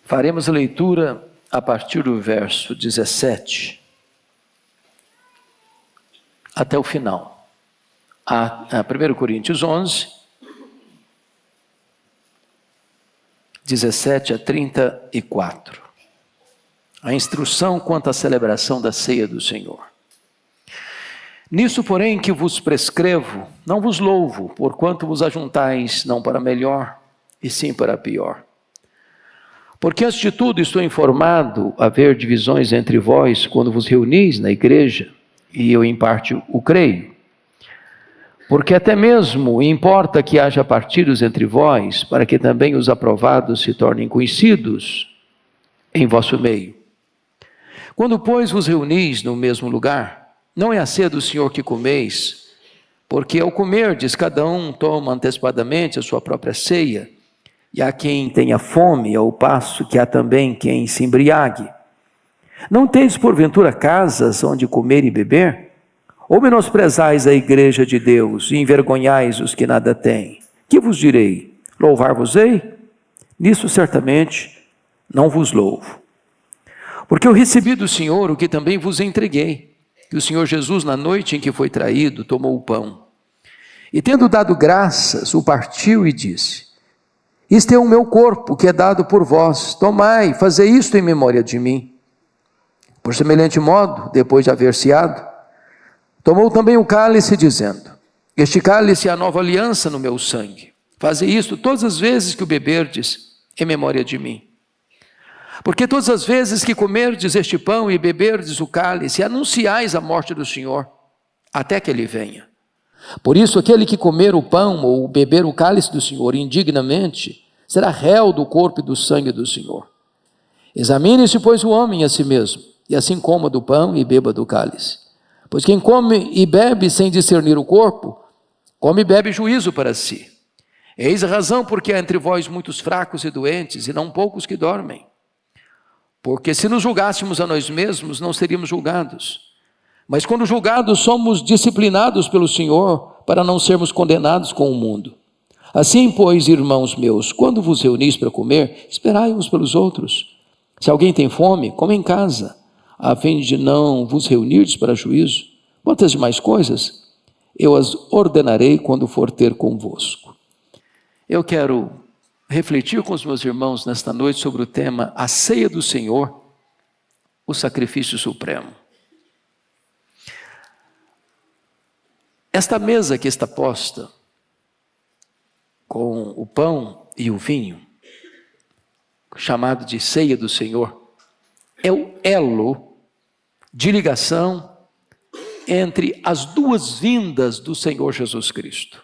Faremos a leitura a partir do verso 17 até o final. A 1 Coríntios 11, 17 a 34. A instrução quanto à celebração da ceia do Senhor. Nisso, porém, que vos prescrevo, não vos louvo, porquanto vos ajuntais não para melhor, e sim para pior. Porque antes de tudo estou informado haver divisões entre vós quando vos reunis na igreja, e eu em parte o creio. Porque até mesmo importa que haja partidos entre vós, para que também os aprovados se tornem conhecidos em vosso meio. Quando, pois, vos reunis no mesmo lugar, não é a ceia do Senhor que comeis, porque ao comerdes, cada um toma antecipadamente a sua própria ceia, e há quem tenha fome, ao passo que há também quem se embriague. Não tendes porventura casas onde comer e beber? Ou menosprezais a igreja de Deus e envergonhais os que nada têm? Que vos direi? Louvar-vos-ei? Nisso certamente não vos louvo. Porque eu recebi do Senhor o que também vos entreguei, que o Senhor Jesus, na noite em que foi traído, tomou o pão. E tendo dado graças, o partiu e disse: Isto é o meu corpo, que é dado por vós. Tomai, fazei isto em memória de mim. Por semelhante modo, depois de haver ceado, tomou também o cálice, dizendo: Este cálice é a nova aliança no meu sangue. Fazei isto todas as vezes que o beberdes, em memória de mim. Porque todas as vezes que comerdes este pão e beberdes o cálice, anunciais a morte do Senhor, até que Ele venha. Por isso, aquele que comer o pão ou beber o cálice do Senhor indignamente, será réu do corpo e do sangue do Senhor. Examine-se, pois, o homem a si mesmo, e assim coma do pão e beba do cálice. Pois quem come e bebe sem discernir o corpo, come e bebe juízo para si. Eis a razão porque há entre vós muitos fracos e doentes, e não poucos que dormem. Porque se nos julgássemos a nós mesmos, não seríamos julgados. Mas quando julgados, somos disciplinados pelo Senhor, para não sermos condenados com o mundo. Assim, pois, irmãos meus, quando vos reunis para comer, esperai uns pelos outros. Se alguém tem fome, come em casa, a fim de não vos reunirdes para juízo. Quantas demais coisas, eu as ordenarei quando for ter convosco. Eu quero refletir com os meus irmãos nesta noite sobre o tema A Ceia do Senhor, o sacrifício supremo. Esta mesa que está posta, com o pão e o vinho, chamado de Ceia do Senhor, é o elo de ligação entre as duas vindas do Senhor Jesus Cristo.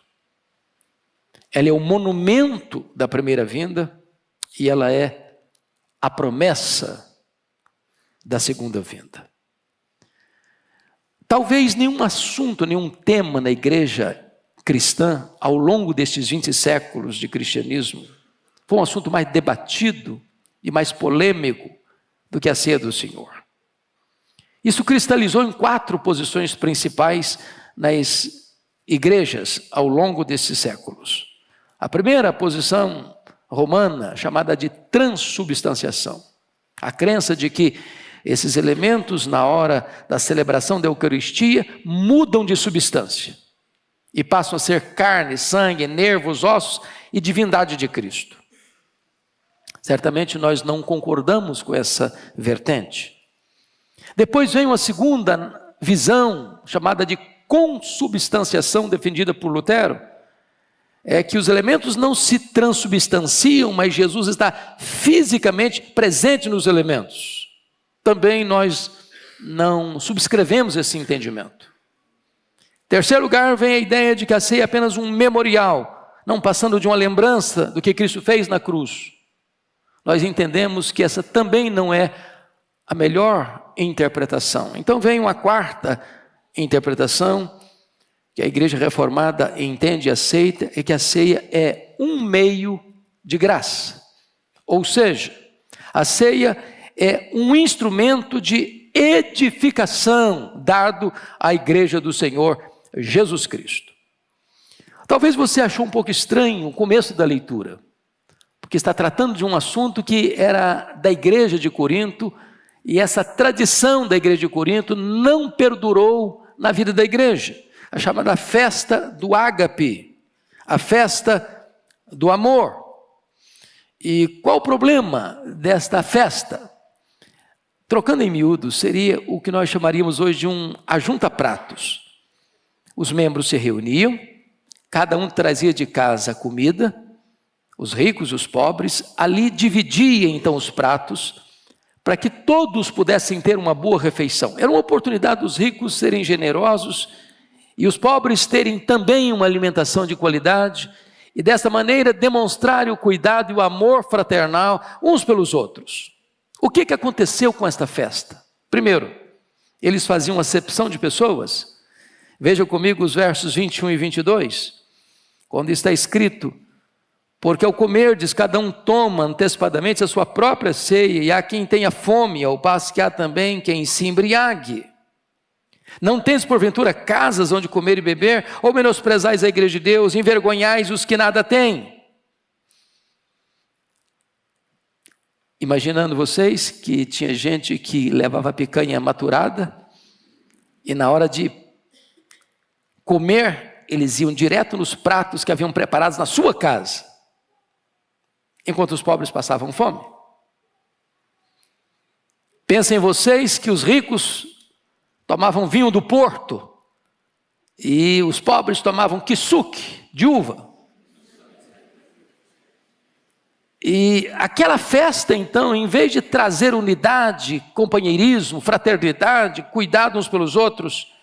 Ela é o monumento da primeira vinda e ela é a promessa da segunda vinda. Talvez nenhum assunto, nenhum tema na igreja cristã, ao longo destes 20 séculos de cristianismo, foi um assunto mais debatido e mais polêmico do que a ceia do Senhor. Isso cristalizou em 4 posições principais nas igrejas ao longo desses séculos. A primeira posição romana, chamada de transubstanciação. A crença de que esses elementos, na hora da celebração da Eucaristia, mudam de substância e passam a ser carne, sangue, nervos, ossos e divindade de Cristo. Certamente nós não concordamos com essa vertente. Depois vem uma segunda visão, chamada de consubstanciação, defendida por Lutero. É que os elementos não se transubstanciam, mas Jesus está fisicamente presente nos elementos. Também nós não subscrevemos esse entendimento. Em terceiro lugar, vem a ideia de que a ceia é apenas um memorial, não passando de uma lembrança do que Cristo fez na cruz. Nós entendemos que essa também não é a melhor interpretação. Então vem uma quarta interpretação, que a igreja reformada entende e aceita, é que a ceia é um meio de graça. Ou seja, a ceia é um instrumento de edificação dado à igreja do Senhor Jesus Cristo. Talvez você achou um pouco estranho o começo da leitura, porque está tratando de um assunto que era da igreja de Corinto, e essa tradição da igreja de Corinto não perdurou na vida da igreja. A chamada festa do ágape, a festa do amor. E qual o problema desta festa? Trocando em miúdos, seria o que nós chamaríamos hoje de um ajunta-pratos. Os membros se reuniam, cada um trazia de casa comida, os ricos e os pobres, ali dividia então os pratos, para que todos pudessem ter uma boa refeição. Era uma oportunidade dos ricos serem generosos e os pobres terem também uma alimentação de qualidade, e dessa maneira demonstrarem o cuidado e o amor fraternal uns pelos outros. O que aconteceu com esta festa? Primeiro, eles faziam acepção de pessoas. Vejam comigo os versos 21 e 22, quando está escrito: porque ao comerdes, cada um toma antecipadamente a sua própria ceia, e há quem tenha fome, ao passo que há também quem se embriague. Não tendes porventura casas onde comer e beber, ou menosprezais a igreja de Deus, envergonhais os que nada têm? Imaginando vocês que tinha gente que levava picanha maturada, e na hora de comer, eles iam direto nos pratos que haviam preparados na sua casa, enquanto os pobres passavam fome. Pensem vocês que os ricos tomavam vinho do Porto e os pobres tomavam kisuke de uva. E aquela festa então, em vez de trazer unidade, companheirismo, fraternidade, cuidado uns pelos outros,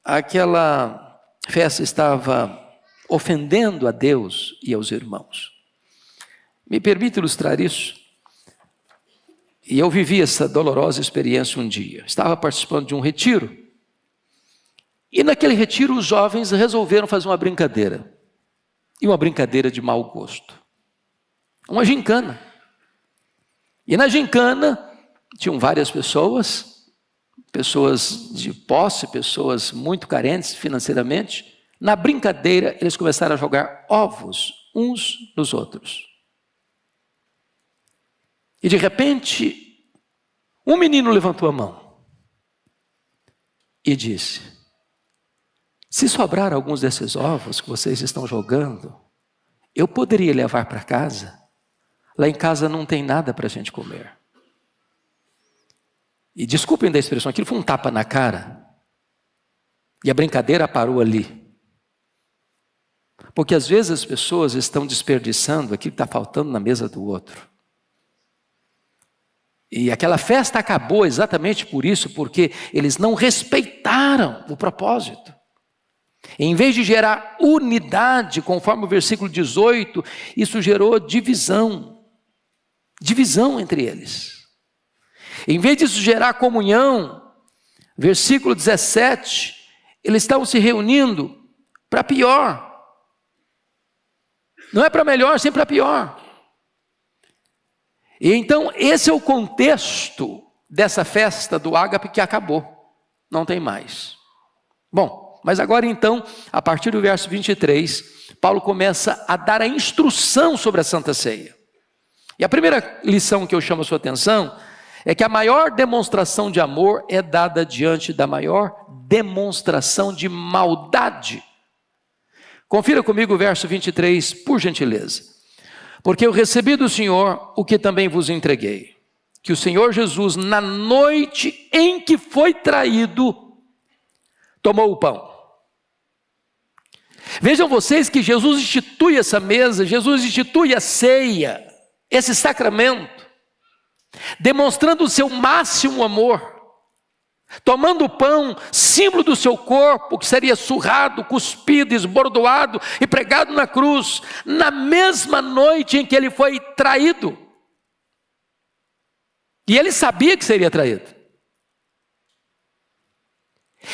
aquela festa estava ofendendo a Deus e aos irmãos. Me permite ilustrar isso? E eu vivi essa dolorosa experiência um dia. Estava participando de um retiro. E naquele retiro os jovens resolveram fazer uma brincadeira. E uma brincadeira de mau gosto. Uma gincana. E na gincana tinham várias pessoas de posse, pessoas muito carentes financeiramente. Na brincadeira eles começaram a jogar ovos uns nos outros. E de repente, um menino levantou a mão e disse: se sobrar alguns desses ovos que vocês estão jogando, eu poderia levar para casa. Lá em casa não tem nada para a gente comer. E desculpem da expressão, aquilo foi um tapa na cara. E a brincadeira parou ali. Porque às vezes as pessoas estão desperdiçando aquilo que está faltando na mesa do outro. E aquela festa acabou exatamente por isso, porque eles não respeitaram o propósito. Em vez de gerar unidade, conforme o versículo 18, isso gerou divisão entre eles. Em vez disso gerar comunhão, versículo 17, eles estavam se reunindo para pior. Não é para melhor, sempre para pior. E então esse é o contexto dessa festa do ágape que acabou, não tem mais. Bom, mas agora então, a partir do verso 23, Paulo começa a dar a instrução sobre a Santa Ceia. E a primeira lição que eu chamo a sua atenção é que a maior demonstração de amor é dada diante da maior demonstração de maldade. Confira comigo o verso 23, por gentileza. Porque eu recebi do Senhor o que também vos entreguei, que o Senhor Jesus, na noite em que foi traído, tomou o pão. Vejam vocês que Jesus institui essa mesa, Jesus institui a ceia, esse sacramento, demonstrando o seu máximo amor, tomando o pão, símbolo do seu corpo, que seria surrado, cuspido, esbordoado e pregado na cruz, na mesma noite em que ele foi traído. E ele sabia que seria traído.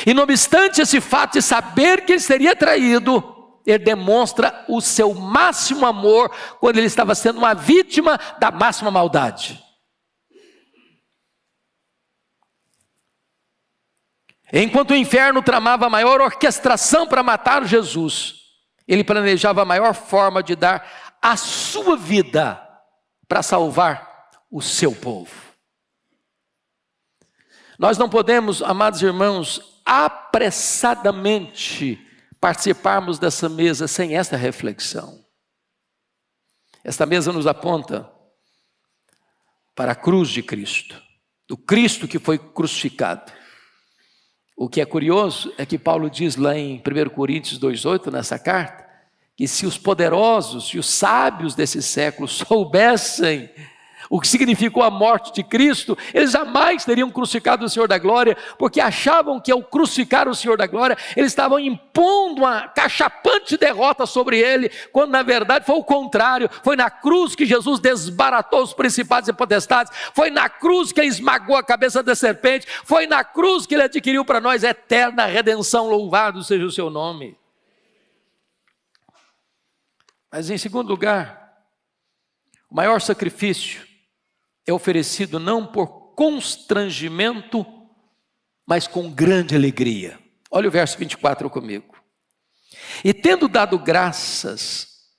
E não obstante esse fato de saber que ele seria traído, ele demonstra o seu máximo amor quando ele estava sendo uma vítima da máxima maldade. Enquanto o inferno tramava a maior orquestração para matar Jesus, ele planejava a maior forma de dar a sua vida para salvar o seu povo. Nós não podemos, amados irmãos, apressadamente participarmos dessa mesa sem esta reflexão. Esta mesa nos aponta para a cruz de Cristo, do Cristo que foi crucificado. O que é curioso é que Paulo diz lá em 1 Coríntios 2,8, nessa carta, que se os poderosos e os sábios desse século soubessem o que significou a morte de Cristo, eles jamais teriam crucificado o Senhor da Glória, porque achavam que ao crucificar o Senhor da Glória, eles estavam impondo uma cachapante derrota sobre ele, quando na verdade foi o contrário. Foi na cruz que Jesus desbaratou os principados e potestades, foi na cruz que ele esmagou a cabeça da serpente, foi na cruz que ele adquiriu para nós eterna redenção. Louvado seja o seu nome. Mas em segundo lugar, o maior sacrifício é oferecido não por constrangimento, mas com grande alegria. Olha o verso 24 comigo. E tendo dado graças,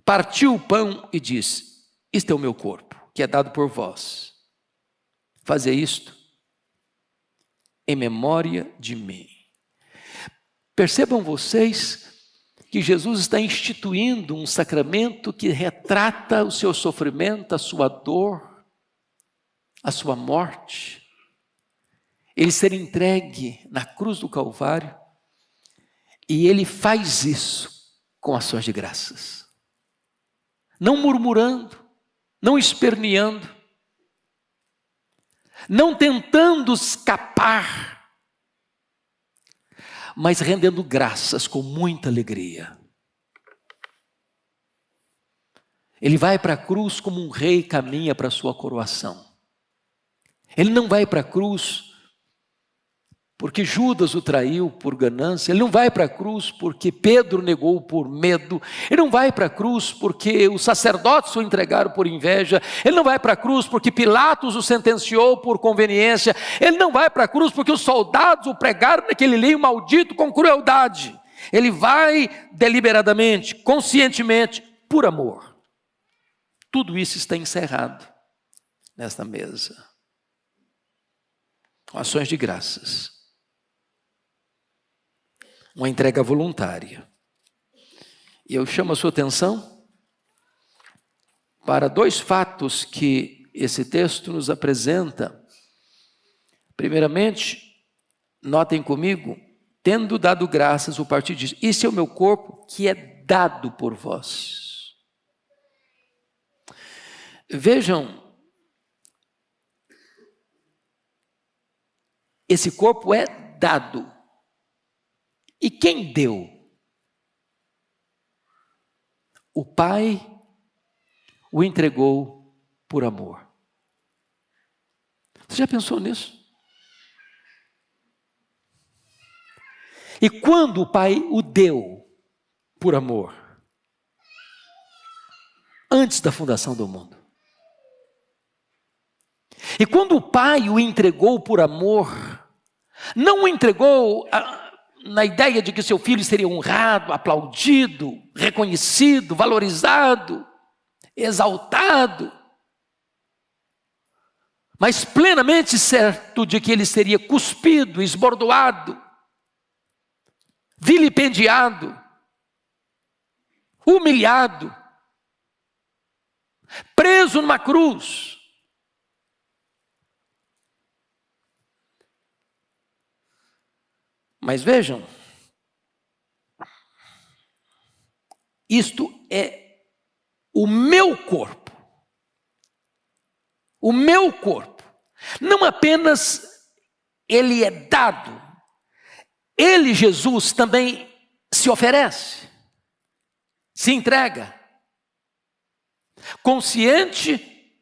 partiu o pão e disse: isto é o meu corpo, que é dado por vós. Fazei isto em memória de mim. Percebam vocês que Jesus está instituindo um sacramento que retrata o seu sofrimento, a sua dor, a sua morte, ele ser entregue na cruz do Calvário, e ele faz isso com ações de graças, não murmurando, não esperneando, não tentando escapar, mas rendendo graças com muita alegria. Ele vai para a cruz como um rei caminha para a sua coroação. Ele não vai para a cruz porque Judas o traiu por ganância. Ele não vai para a cruz porque Pedro negou por medo. Ele não vai para a cruz porque os sacerdotes o entregaram por inveja. Ele não vai para a cruz porque Pilatos o sentenciou por conveniência. Ele não vai para a cruz porque os soldados o pregaram naquele leio maldito com crueldade. Ele vai deliberadamente, conscientemente, por amor. Tudo isso está encerrado nesta mesa. Ações de graças, uma entrega voluntária. E eu chamo a sua atenção para dois fatos que esse texto nos apresenta. Primeiramente, notem comigo, tendo dado graças, o partido diz: esse é o meu corpo que é dado por vós. Vejam, esse corpo é dado. E quem deu? O Pai o entregou por amor. Você já pensou nisso? E quando o Pai o deu por amor? Antes da fundação do mundo. E quando o Pai o entregou por amor, não o entregou na ideia de que seu filho seria honrado, aplaudido, reconhecido, valorizado, exaltado, mas plenamente certo de que ele seria cuspido, esbordoado, vilipendiado, humilhado, preso numa cruz. Mas vejam, isto é o meu corpo. O meu corpo. Não apenas ele é dado, ele, Jesus, também se oferece, se entrega. Consciente,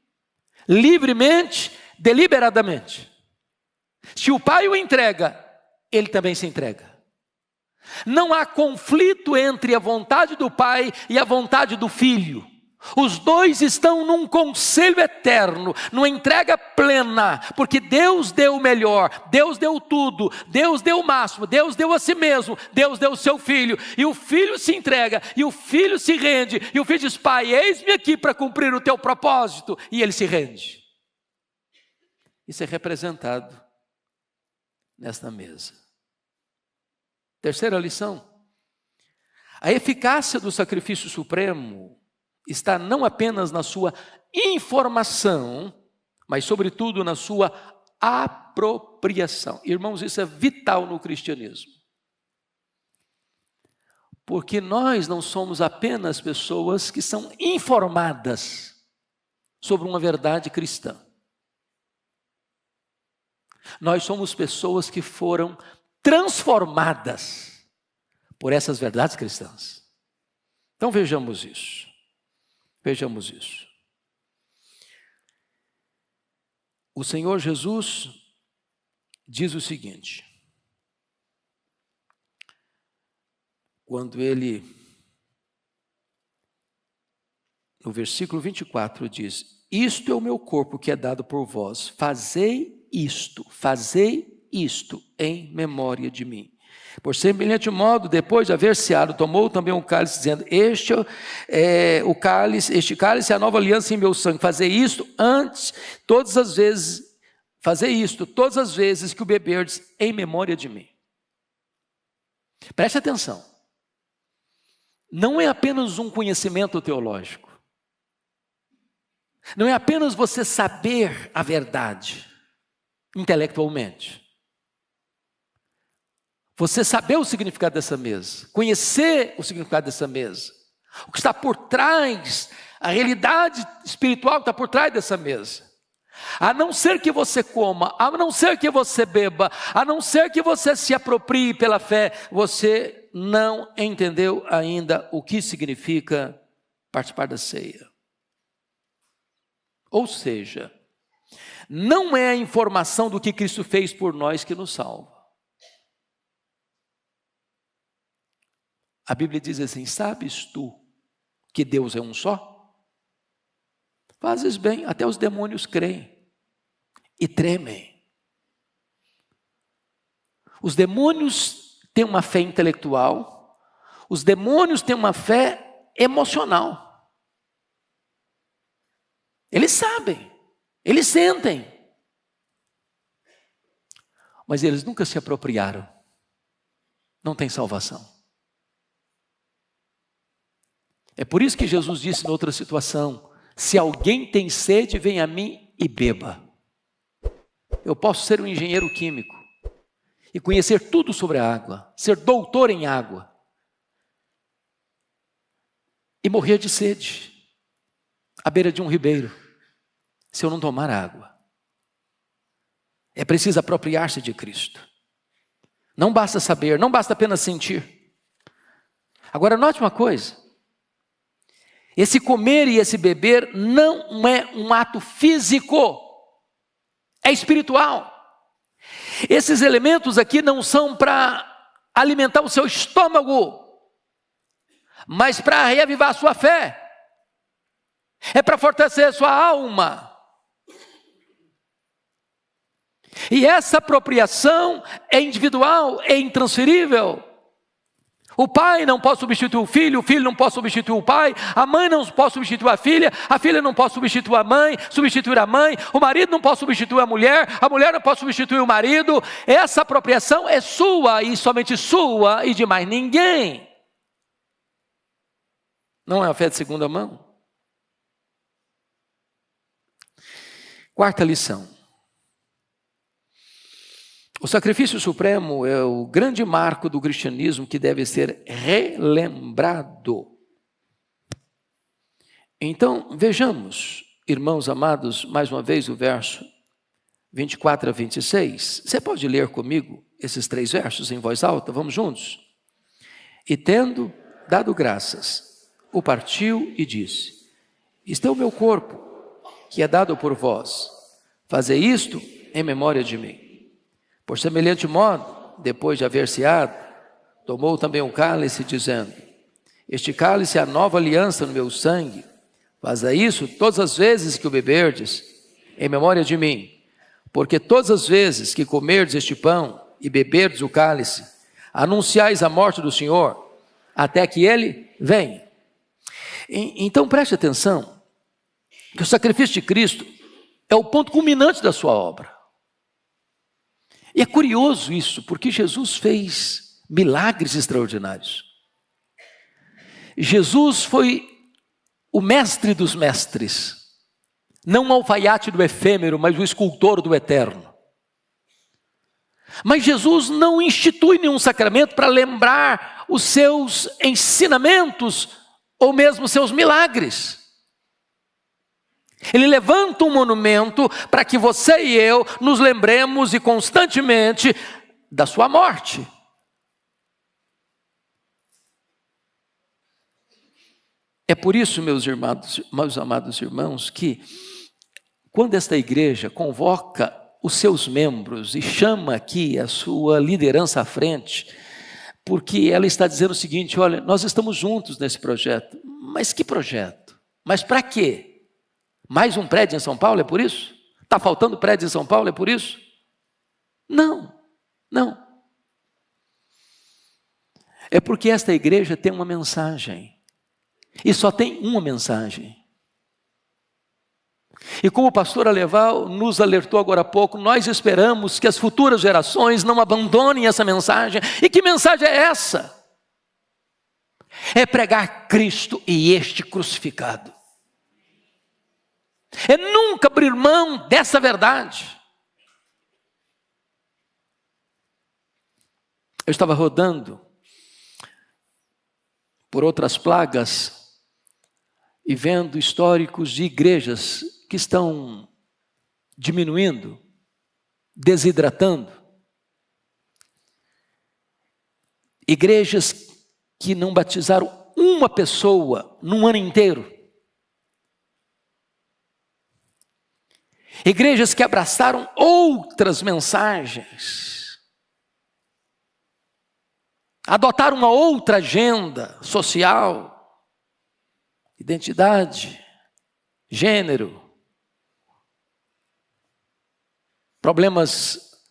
livremente, deliberadamente. Se o Pai o entrega, ele também se entrega. Não há conflito entre a vontade do Pai e a vontade do Filho. Os dois estão num conselho eterno, numa entrega plena, porque Deus deu o melhor, Deus deu tudo, Deus deu o máximo, Deus deu a si mesmo, Deus deu o seu filho, e o filho se entrega, e o filho se rende, e o filho diz: Pai, eis-me aqui para cumprir o teu propósito, e ele se rende. Isso é representado nesta mesa. Terceira lição: a eficácia do sacrifício supremo está não apenas na sua informação, mas sobretudo na sua apropriação. Irmãos, isso é vital no cristianismo. Porque nós não somos apenas pessoas que são informadas sobre uma verdade cristã. Nós somos pessoas que foram transformadas por essas verdades cristãs. Então vejamos isso. Vejamos isso. O Senhor Jesus diz o seguinte, quando ele, no versículo 24 diz: isto é o meu corpo que é dado por vós, fazei isto em memória de mim. Por semelhante modo, depois de haver ceado, tomou também um cálice, dizendo: este cálice é a nova aliança em meu sangue. Fazei isto todas as vezes que o beberdes em memória de mim. Preste atenção. Não é apenas um conhecimento teológico. Não é apenas você saber a verdade intelectualmente. Você saber o significado dessa mesa, conhecer o significado dessa mesa, o que está por trás, a realidade espiritual que está por trás dessa mesa. A não ser que você coma, a não ser que você beba, a não ser que você se aproprie pela fé, você não entendeu ainda o que significa participar da ceia. Ou seja, não é a informação do que Cristo fez por nós que nos salva. A Bíblia diz assim: sabes tu que Deus é um só? Fazes bem, até os demônios creem e tremem. Os demônios têm uma fé intelectual, os demônios têm uma fé emocional. Eles sabem, eles sentem, mas eles nunca se apropriaram, não tem salvação. É por isso que Jesus disse em outra situação: se alguém tem sede, venha a mim e beba. Eu posso ser um engenheiro químico e conhecer tudo sobre a água, ser doutor em água e morrer de sede à beira de um ribeiro, se eu não tomar água. É preciso apropriar-se de Cristo. Não basta saber, não basta apenas sentir. Agora note uma coisa: esse comer e esse beber não é um ato físico, é espiritual. Esses elementos aqui não são para alimentar o seu estômago, mas para reavivar a sua fé, é para fortalecer a sua alma. E essa apropriação é individual, é intransferível. O pai não pode substituir o filho não pode substituir o pai, a mãe não pode substituir a filha não pode substituir a mãe, o marido não pode substituir a mulher não pode substituir o marido. Essa apropriação é sua e somente sua e de mais ninguém. Não é a fé de segunda mão. Quarta lição. O sacrifício supremo é o grande marco do cristianismo que deve ser relembrado. Então, vejamos, irmãos amados, mais uma vez o verso 24 a 26. Você pode ler comigo esses 3 versos em voz alta? Vamos juntos? E tendo dado graças, o partiu e disse: isto é o meu corpo, que é dado por vós. Fazei isto em memória de mim. Por semelhante modo, depois de haver ceado, tomou também um cálice, dizendo: este cálice é a nova aliança no meu sangue. Faça isso todas as vezes que o beberdes, em memória de mim. Porque todas as vezes que comerdes este pão e beberdes o cálice, anunciais a morte do Senhor, até que Ele venha. Então preste atenção, que o sacrifício de Cristo é o ponto culminante da sua obra. E é curioso isso, porque Jesus fez milagres extraordinários. Jesus foi o mestre dos mestres. Não o alfaiate do efêmero, mas o escultor do eterno. Mas Jesus não institui nenhum sacramento para lembrar os seus ensinamentos ou mesmo seus milagres. Ele levanta um monumento para que você e eu nos lembremos e constantemente da sua morte. É por isso, meus amados irmãos, que quando esta igreja convoca os seus membros e chama aqui a sua liderança à frente, porque ela está dizendo o seguinte: olha, nós estamos juntos nesse projeto. Mas que projeto? Mas para quê? Mais um prédio em São Paulo, é por isso? Está faltando prédio em São Paulo, é por isso? Não, não. É porque esta igreja tem uma mensagem. E só tem uma mensagem. E como o pastor Aleval nos alertou agora há pouco, nós esperamos que as futuras gerações não abandonem essa mensagem. E que mensagem é essa? É pregar Cristo e este crucificado. É nunca abrir mão dessa verdade. Eu estava rodando por outras plagas e vendo históricos de igrejas que estão diminuindo, desidratando. Igrejas que não batizaram uma pessoa num ano inteiro. Igrejas que abraçaram outras mensagens. Adotaram uma outra agenda social. Identidade, gênero, problemas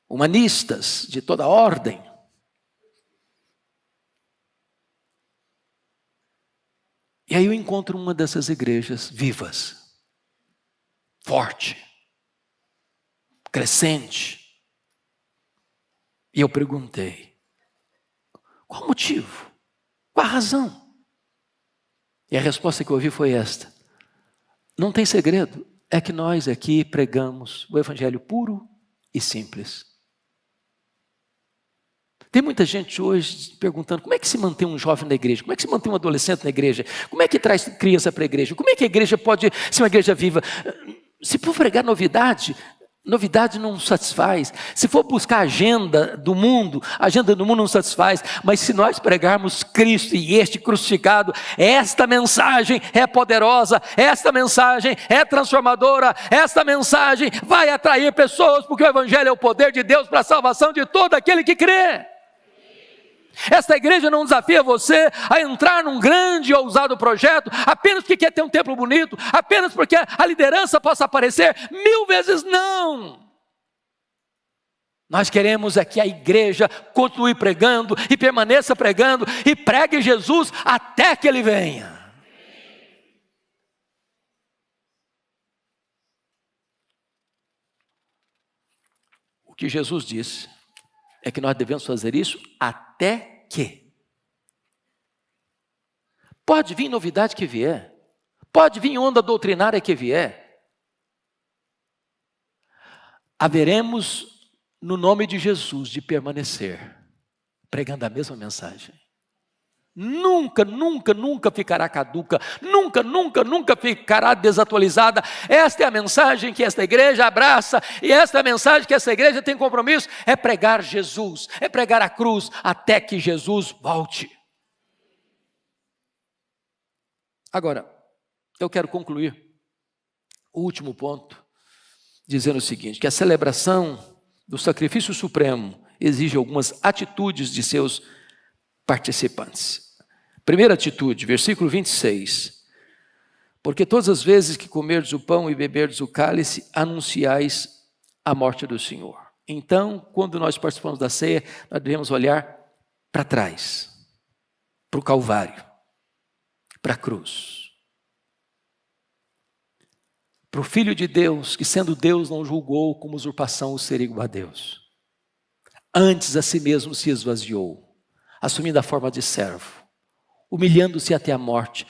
humanistas de toda ordem. E aí eu encontro uma dessas igrejas vivas, forte, crescente. E eu perguntei: qual o motivo? Qual a razão? E a resposta que eu ouvi foi esta: não tem segredo, é que nós aqui pregamos o evangelho puro e simples. Tem muita gente hoje perguntando: como é que se mantém um jovem na igreja? Como é que se mantém um adolescente na igreja? Como é que traz criança para a igreja? Como é que a igreja pode ser uma igreja viva? Se for pregar novidade, novidade não satisfaz. Se for buscar a agenda do mundo não satisfaz. Mas se nós pregarmos Cristo e este crucificado, esta mensagem é poderosa, esta mensagem é transformadora, esta mensagem vai atrair pessoas, porque o evangelho é o poder de Deus para a salvação de todo aquele que crê. Esta igreja não desafia você a entrar num grande e ousado projeto apenas porque quer ter um templo bonito, apenas porque a liderança possa aparecer. 1000 vezes não. Nós queremos é que a igreja continue pregando e permaneça pregando e pregue Jesus até que Ele venha. O que Jesus disse é que nós devemos fazer isso até que. Pode vir novidade que vier, pode vir onda doutrinária que vier. Haveremos, no nome de Jesus, de permanecer pregando a mesma mensagem. Nunca, nunca, nunca ficará caduca, nunca, nunca, nunca ficará desatualizada. Esta é a mensagem que esta igreja abraça, e esta é a mensagem que esta igreja tem compromisso, é pregar Jesus, é pregar a cruz, até que Jesus volte. Agora, eu quero concluir o último ponto, dizendo o seguinte, que a celebração do sacrifício supremo exige algumas atitudes de seus participantes. Primeira atitude, versículo 26. Porque todas as vezes que comerdes o pão e beberdes o cálice, anunciais a morte do Senhor. Então, quando nós participamos da ceia, nós devemos olhar para trás, para o Calvário, para a cruz. Para o Filho de Deus, que sendo Deus não julgou como usurpação o ser igual a Deus. Antes a si mesmo se esvaziou, assumindo a forma de servo, humilhando-se até a morte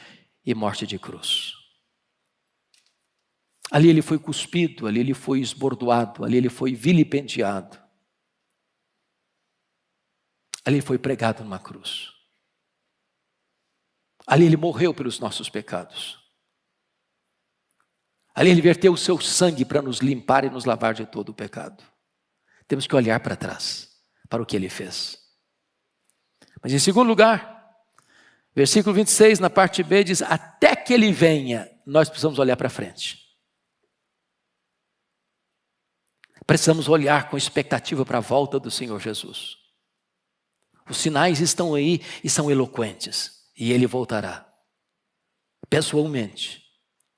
e morte de cruz. Ali ele foi cuspido, ali ele foi esbordoado, ali ele foi vilipendiado. Ali ele foi pregado numa cruz. Ali ele morreu pelos nossos pecados. Ali ele verteu o seu sangue para nos limpar e nos lavar de todo o pecado. Temos que olhar para trás, para o que ele fez. Mas em segundo lugar, versículo 26, na parte B, diz: até que ele venha, nós precisamos olhar para frente. Precisamos olhar com expectativa para a volta do Senhor Jesus. Os sinais estão aí e são eloquentes. E ele voltará. Pessoalmente,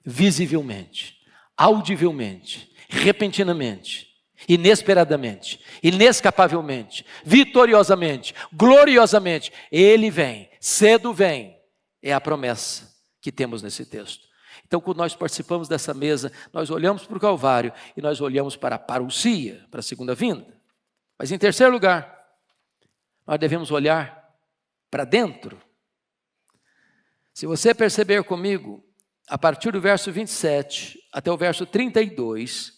visivelmente, audivelmente, repentinamente, inesperadamente, inescapavelmente, vitoriosamente, gloriosamente. Ele vem, cedo vem. É a promessa que temos nesse texto. Então, quando nós participamos dessa mesa, nós olhamos para o Calvário e nós olhamos para a parousia, para a segunda vinda. Mas em terceiro lugar, nós devemos olhar para dentro. Se você perceber comigo, a partir do verso 27 até o verso 32,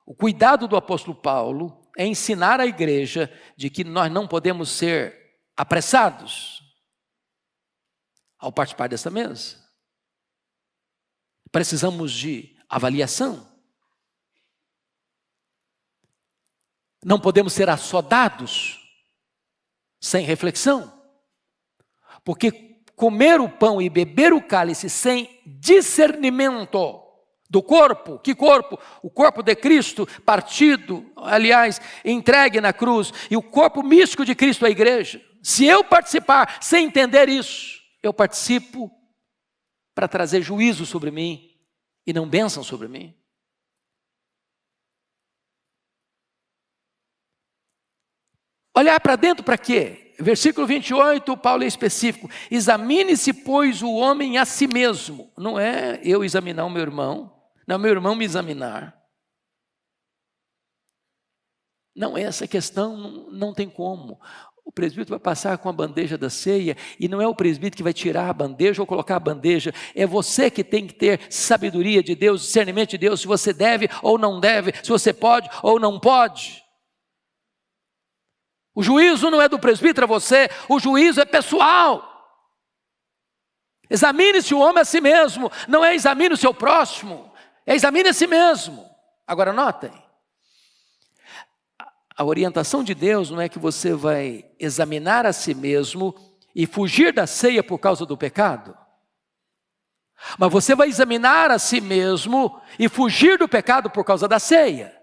o cuidado do apóstolo Paulo é ensinar a igreja de que nós não podemos ser apressados ao participar dessa mesa. Precisamos de avaliação. Não podemos ser assodados sem reflexão. Porque comer o pão e beber o cálice sem discernimento do corpo, que corpo? O corpo de Cristo partido, aliás, entregue na cruz, e o corpo místico de Cristo, a igreja. Se eu participar sem entender isso, eu participo para trazer juízo sobre mim e não bênção sobre mim. Olhar para dentro para quê? Versículo 28, Paulo é específico. Examine-se, pois, o homem a si mesmo. Não é eu examinar o meu irmão, não é meu irmão me examinar. Não, essa questão não tem como. O presbítero vai passar com a bandeja da ceia e não é o presbítero que vai tirar a bandeja ou colocar a bandeja. É você que tem que ter sabedoria de Deus, discernimento de Deus, se você deve ou não deve, se você pode ou não pode. O juízo não é do presbítero, é você, o juízo é pessoal. Examine-se o homem a si mesmo, não é examine o seu próximo, é examine a si mesmo. Agora notem, a orientação de Deus não é que você vai examinar a si mesmo e fugir da ceia por causa do pecado. Mas você vai examinar a si mesmo e fugir do pecado por causa da ceia.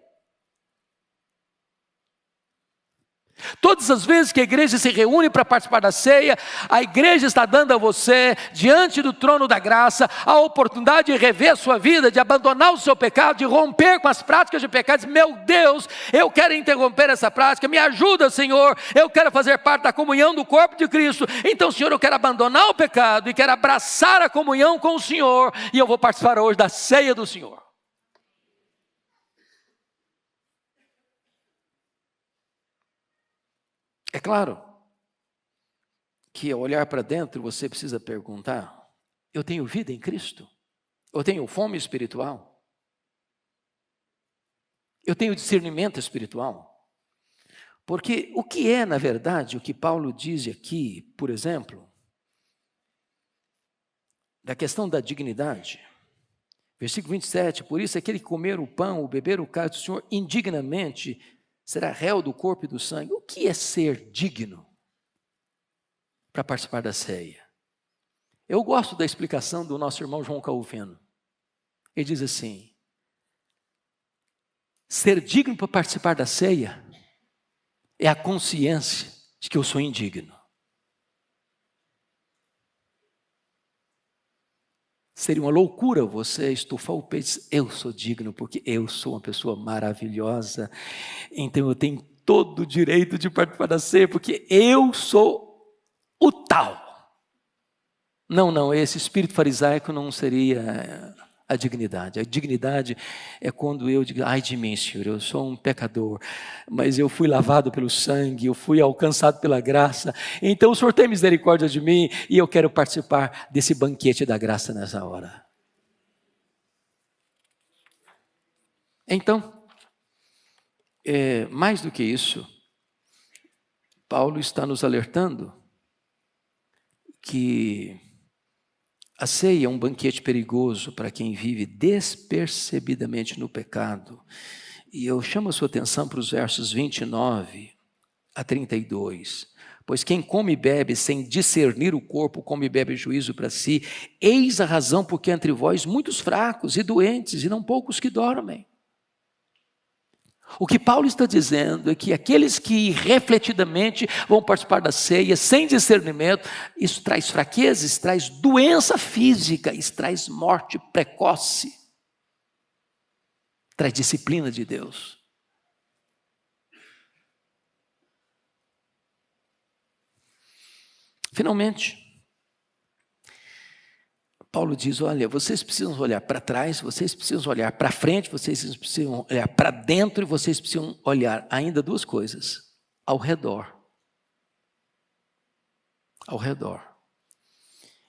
Todas as vezes que a igreja se reúne para participar da ceia, a igreja está dando a você, diante do trono da graça, a oportunidade de rever a sua vida, de abandonar o seu pecado, de romper com as práticas de pecado. Meu Deus, eu quero interromper essa prática, me ajuda, Senhor, eu quero fazer parte da comunhão do corpo de Cristo. Então, Senhor, eu quero abandonar o pecado e quero abraçar a comunhão com o Senhor, e eu vou participar hoje da ceia do Senhor. É claro que ao olhar para dentro você precisa perguntar: eu tenho vida em Cristo? Eu tenho fome espiritual? Eu tenho discernimento espiritual? Porque o que é, na verdade, o que Paulo diz aqui, por exemplo, da questão da dignidade? Versículo 27, por isso aquele que comer o pão ou beber o cálice do Senhor indignamente será réu do corpo e do sangue. O que é ser digno para participar da ceia? Eu gosto da explicação do nosso irmão João Calvino. Ele diz assim: ser digno para participar da ceia é a consciência de que eu sou indigno. Seria uma loucura você estufar o peito e dizer, eu sou digno, porque eu sou uma pessoa maravilhosa, então eu tenho todo o direito de participar da ceia, porque eu sou o tal. Não, esse espírito farisaico não seria a dignidade. A dignidade é quando eu digo, ai de mim, Senhor, eu sou um pecador, mas eu fui lavado pelo sangue, eu fui alcançado pela graça, então o Senhor tem misericórdia de mim e eu quero participar desse banquete da graça nessa hora. Então, mais do que isso, Paulo está nos alertando que a ceia é um banquete perigoso para quem vive despercebidamente no pecado. E eu chamo a sua atenção para os versos 29 a 32. Pois quem come e bebe sem discernir o corpo, come e bebe juízo para si. Eis a razão porque entre vós muitos fracos e doentes, e não poucos que dormem. O que Paulo está dizendo é que aqueles que refletidamente vão participar da ceia, sem discernimento, isso traz fraqueza, isso traz doença física, isso traz morte precoce, traz disciplina de Deus. Finalmente, Paulo diz, olha, vocês precisam olhar para trás, vocês precisam olhar para frente, vocês precisam olhar para dentro e vocês precisam olhar ainda duas coisas, ao redor. Ao redor.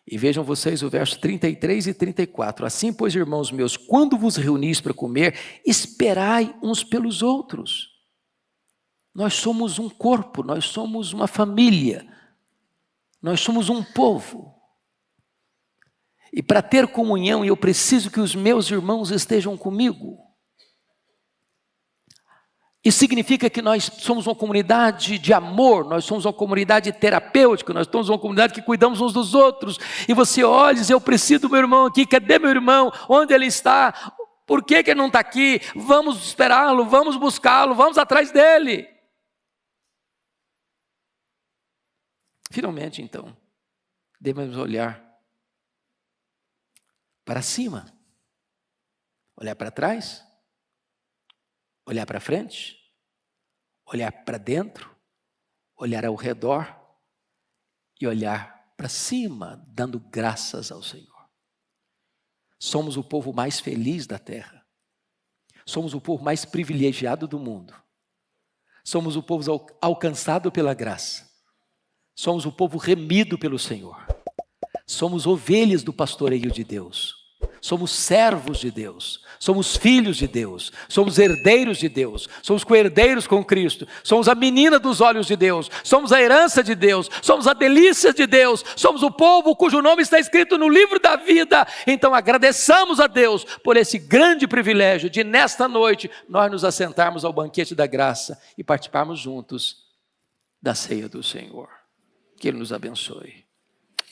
E vejam vocês o verso 33 e 34. Assim, pois, irmãos meus, quando vos reunis para comer, esperai uns pelos outros. Nós somos um corpo, nós somos uma família, nós somos um povo. E para ter comunhão, eu preciso que os meus irmãos estejam comigo. Isso significa que nós somos uma comunidade de amor, nós somos uma comunidade terapêutica, nós somos uma comunidade que cuidamos uns dos outros. E você olha e diz, eu preciso do meu irmão aqui, cadê meu irmão? Onde ele está? Por que ele não está aqui? Vamos esperá-lo, vamos buscá-lo, vamos atrás dele. Finalmente, então, devemos olhar para cima, olhar para trás, olhar para frente, olhar para dentro, olhar ao redor e olhar para cima, dando graças ao Senhor. Somos o povo mais feliz da terra, somos o povo mais privilegiado do mundo, somos o povo alcançado pela graça, somos o povo remido pelo Senhor, somos ovelhas do pastoreio de Deus. Somos servos de Deus, somos filhos de Deus, somos herdeiros de Deus, somos co-herdeiros com Cristo, somos a menina dos olhos de Deus, somos a herança de Deus, somos a delícia de Deus, somos o povo cujo nome está escrito no livro da vida. Então agradeçamos a Deus por esse grande privilégio de nesta noite nós nos assentarmos ao banquete da graça e participarmos juntos da ceia do Senhor. Que Ele nos abençoe.